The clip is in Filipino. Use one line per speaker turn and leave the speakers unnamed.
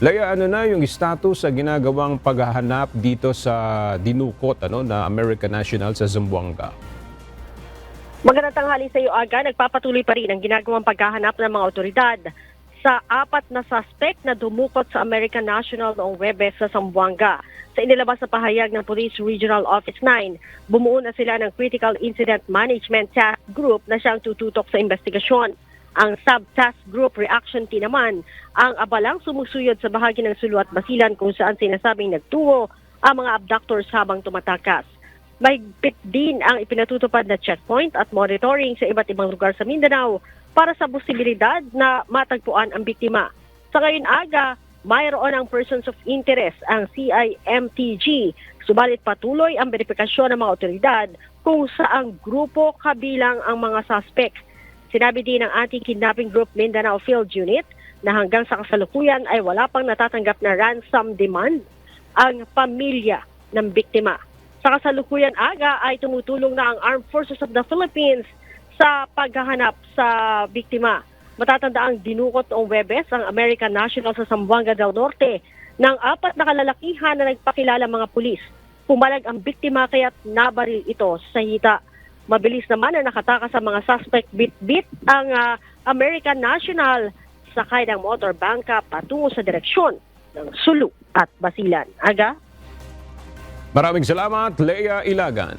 Lea, ano na yung status sa ginagawang paghahanap dito sa dinukot na American National sa Zamboanga?
Magandang tanghali sa iyo, Aga. Nagpapatuloy pa rin ang ginagawang paghahanap ng mga otoridad sa 4 na suspect na dumukot sa American National noong Webes sa Zamboanga. Sa inilabas na pahayag ng Police Regional Office 9, bumuo na sila ng Critical Incident Management Task Group na siyang tututok sa investigasyon. Ang Sub-Task Group Reaction Team naman ang abalang sumusuyod sa bahagi ng Sulu at Basilan kung saan sinasabing nagtuwo ang mga abductors habang tumatakas. Mahigpit din ang ipinatutupad na checkpoint at monitoring sa iba't ibang lugar sa Mindanao para sa posibilidad na matagpuan ang biktima. Sa ngayon, Aga, mayroon ang persons of interest ang CIMTG, subalit patuloy ang verifikasyon ng mga otoridad kung saang grupo kabilang ang mga suspect. Sinabi din ng Anti-Kidnapping Group Mindanao Field Unit na hanggang sa kasalukuyan ay wala pang natatanggap na ransom demand ang pamilya ng biktima. Sa kasalukuyan, Aga, ay tumutulong na ang Armed Forces of the Philippines sa paghahanap sa biktima. Matatanda ang dinukot noong Webes ang American National sa Zamboanga del Norte ng 4 na kalalakihan na nagpakilala mga pulis. Pumalag ang biktima kaya't nabaril ito sa hita. Mabilis naman na nakatakas sa mga suspect bit-bit ang American National sakay ng motor bangka patungo sa direksyon ng Sulu at Basilan. Aga?
Maraming salamat, Lea Ilagan.